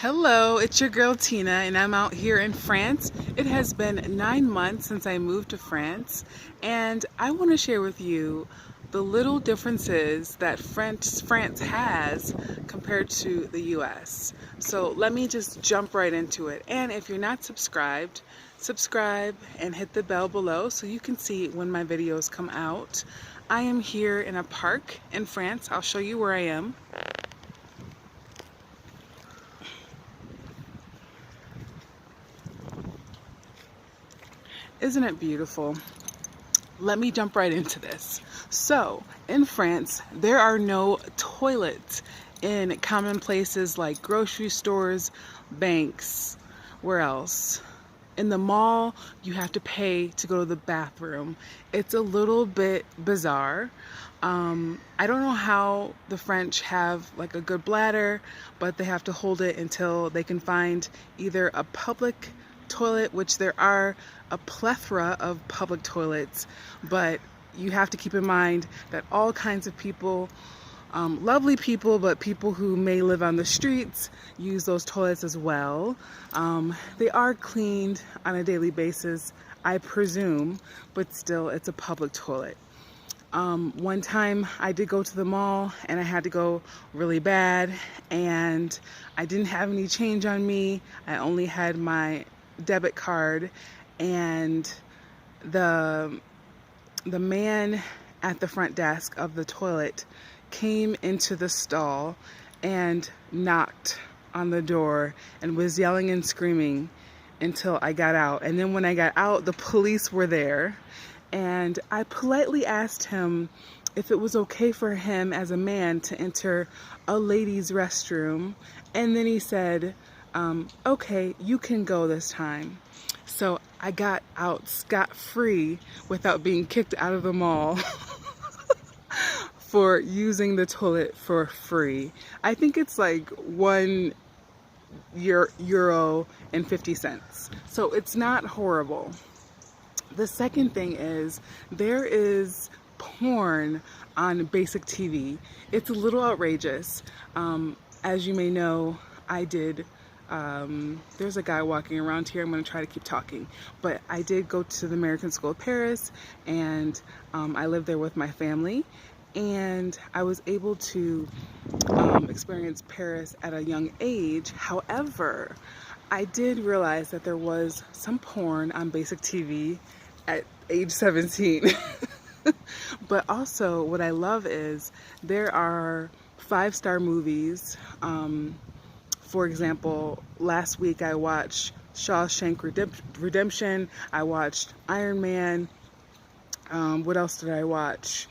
Hello, it's your girl Tina, and I'm out here in France. It has been 9 months since I moved to France, and I want to share with you the little differences that France has compared to the US. So let me just jump right into it. And if you're not subscribed, subscribe and hit the bell below so you can see when my videos come out. I am here in a park in France. I'll show you where I am. Isn't it beautiful? Let me jump right into this. So, in France, there are no toilets in common places like grocery stores, banks, where else? In the mall, you have to pay to go to the bathroom. It's a little bit bizarre. I don't know how the French have like a good bladder, but they have to hold it until they can find either a public toilet, which there are a plethora of public toilets, but you have to keep in mind that all kinds of people, lovely people, but people who may live on the streets use those toilets as well. They are cleaned on a daily basis, I presume, but still it's a public toilet. One time I did go to the mall and I had to go really bad and I didn't have any change on me. I only had my debit card, and the man at the front desk of the toilet came into the stall and knocked on the door and was yelling and screaming until I got out. And then when I got out, the police were there, and I politely asked him if it was okay for him as a man to enter a ladies' restroom, and then he said, okay, you can go this time. So I got out scot-free without being kicked out of the mall for using the toilet for free. I think it's like €1 and 50 cents. So it's not horrible. The second thing is there is porn on basic TV. It's a little outrageous. As you may know, there's a guy walking around here. I'm going to try to keep talking. But I did go to the American School of Paris, and I lived there with my family. And I was able to experience Paris at a young age. However, I did realize that there was some porn on basic TV at age 17. But also, what I love is there are 5-star movies. For example, last week I watched Shawshank Redemption. I watched Iron Man. What else did I watch?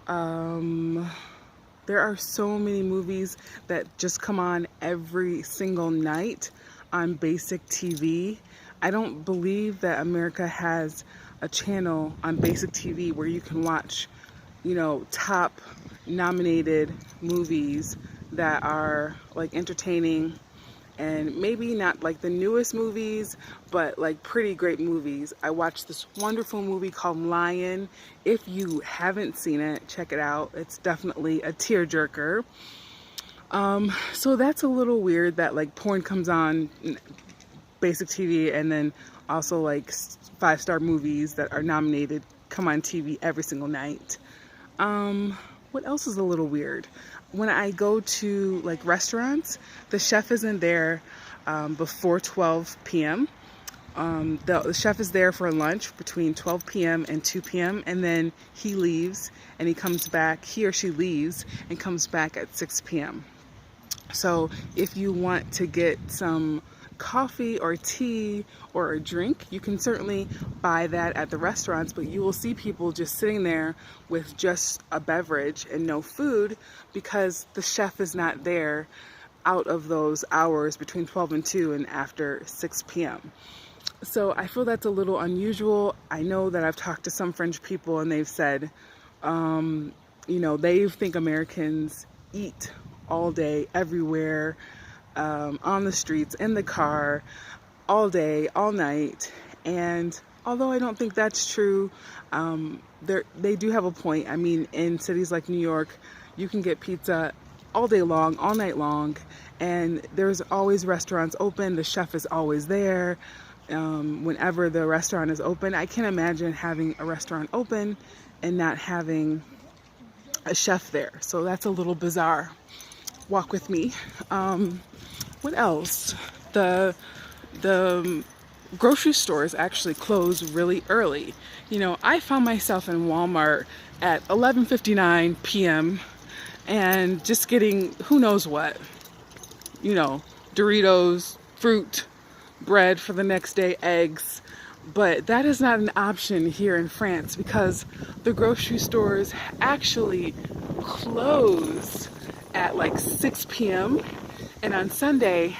There are so many movies that just come on every single night on basic TV. I don't believe that America has a channel on basic TV where you can watch, top nominated movies that are like entertaining and maybe not like the newest movies, but like pretty great movies. I watched this wonderful movie called Lion. If you haven't seen it, check it out. It's definitely a tearjerker. So that's a little weird that like porn comes on basic TV, and then also like 5-star movies that are nominated come on TV every single night. What else is a little weird? When I go to like restaurants, the chef isn't there before 12 p.m. The chef is there for lunch between 12 p.m. and 2 p.m. and then he leaves and he or she leaves and comes back at 6 p.m. So if you want to get some coffee or tea or a drink, you can certainly buy that at the restaurants, but you will see people just sitting there with just a beverage and no food because the chef is not there out of those hours between 12 and 2 and after 6 p.m. So I feel that's a little unusual. I know that I've talked to some French people and they've said, they think Americans eat all day, everywhere, on the streets, in the car, all day, all night. And although I don't think that's true, they do have a point. I mean, in cities like New York, you can get pizza all day long, all night long, and there's always restaurants open. The chef is always there. Whenever the restaurant is open, I can't imagine having a restaurant open and not having a chef there. So that's a little bizarre. Walk with me. What else? The grocery stores actually close really early. You know, I found myself in Walmart at 11:59 p.m. and just getting who knows what. You know, Doritos, fruit, bread for the next day, eggs. But that is not an option here in France because the grocery stores actually close at like 6 p.m. and on Sunday,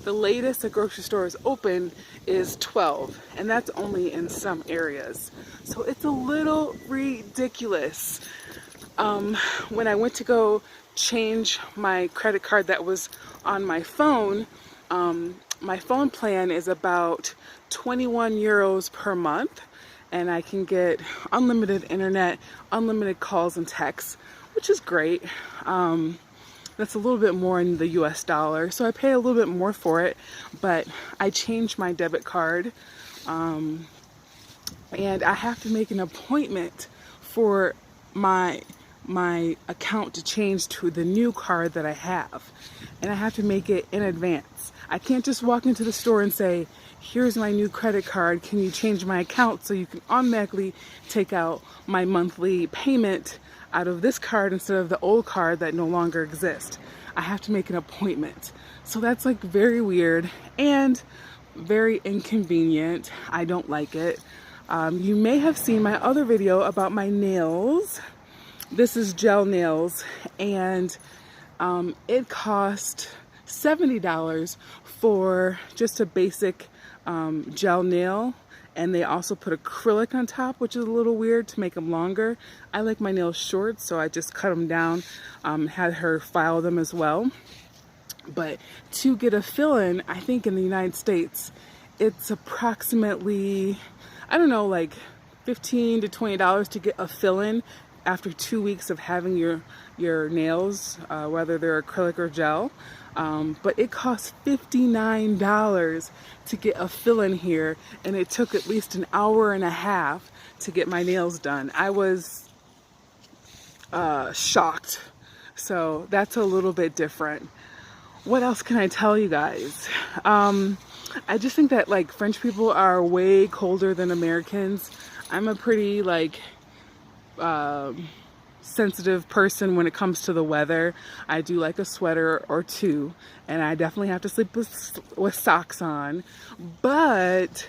the latest a grocery store is open is 12, and that's only in some areas. So it's a little ridiculous. When I went to go change my credit card that was on my phone plan is about 21 euros per month, and I can get unlimited internet, unlimited calls and texts, which is great. That's a little bit more in the US dollar, so I pay a little bit more for it, but I changed my debit card, and I have to make an appointment for my account to change to the new card that I have, and I have to make it in advance. I can't just walk into the store and say, here's my new credit card, can you change my account so you can automatically take out my monthly payment out of this card instead of the old card that no longer exists. I have to make an appointment. So that's like very weird and very inconvenient. I don't like it. You may have seen my other video about my nails. This is gel nails, and it cost $70 for just a basic gel nail, and they also put acrylic on top, which is a little weird to make them longer. I like my nails short, so I just cut them down, had her file them as well. But to get a fill-in, I think in the United States, it's approximately, I don't know, like $15 to $20 to get a fill-in after 2 weeks of having your nails, whether they're acrylic or gel. But it costs $59 to get a fill-in here, and it took at least an hour and a half to get my nails done. I was shocked. So that's a little bit different. What else can I tell you guys? I just think that like French people are way colder than Americans. I'm a pretty like sensitive person when it comes to the weather. I do like a sweater or two, and I definitely have to sleep with socks on. But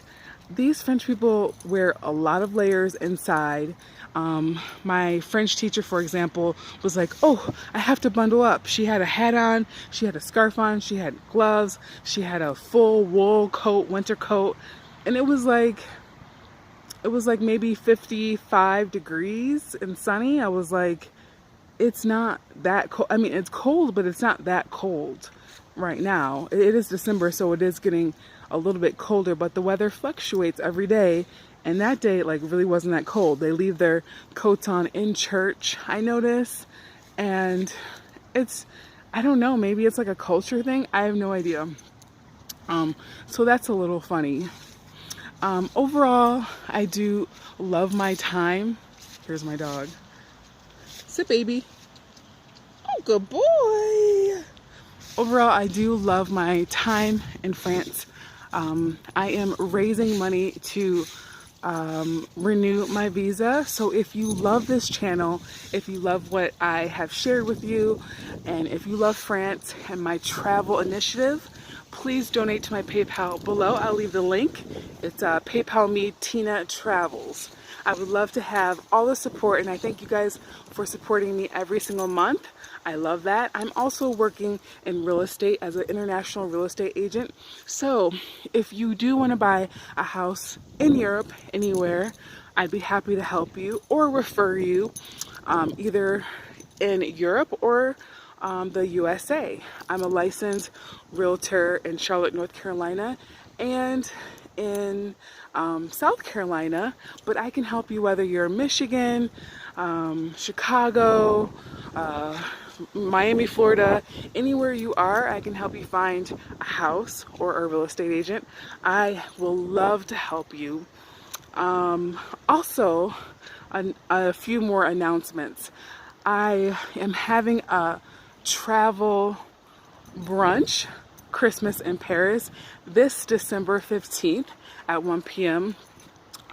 these French people wear a lot of layers inside. My French teacher, for example, was like, oh, I have to bundle up. She had a hat on, she had a scarf on, she had gloves, she had a full wool coat, winter coat, and it was like maybe 55 degrees and sunny. I was like, it's not that cold. I mean, it's cold, but it's not that cold right now. It is December, so it is getting a little bit colder, but the weather fluctuates every day. And that day, like, really wasn't that cold. They leave their coats on in church, I notice. And it's, I don't know, maybe it's like a culture thing. I have no idea. So that's a little funny. Overall, I do love my time. Here's my dog. Sit, baby. Oh, good boy. Overall, I do love my time in France. I am raising money to renew my visa. So if you love this channel, if you love what I have shared with you, and if you love France and my travel initiative, please donate to my PayPal below. I'll leave the link. It's PayPal me Tina Travels. I would love to have all the support, and I thank you guys for supporting me every single month. I love that. I'm also working in real estate as an international real estate agent. So if you do want to buy a house in Europe, anywhere, I'd be happy to help you or refer you either in Europe or the USA. I'm a licensed realtor in Charlotte, North Carolina, and in South Carolina, but I can help you whether you're in Michigan, Chicago, Miami, Florida, anywhere you are, I can help you find a house or a real estate agent. I will love to help you. Also, a few more announcements. I am having a travel brunch, Christmas in Paris, this December 15th at 1 p.m.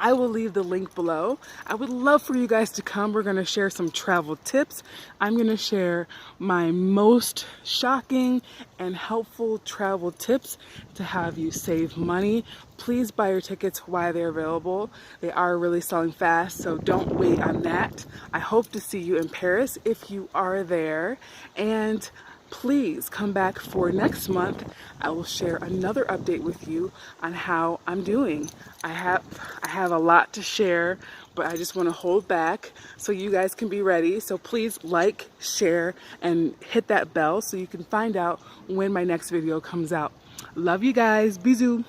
I will leave the link below. I would love for you guys to come. We're going to share some travel tips. I'm going to share my most shocking and helpful travel tips to have you save money. Please buy your tickets while they're available. They are really selling fast, so don't wait on that. I hope to see you in Paris if you are there. And please come back for next month. I will share another update with you on how I'm doing. I have a lot to share, but I just want to hold back so you guys can be ready. So please like, share, and hit that bell so you can find out when my next video comes out. Love you guys. Bisous.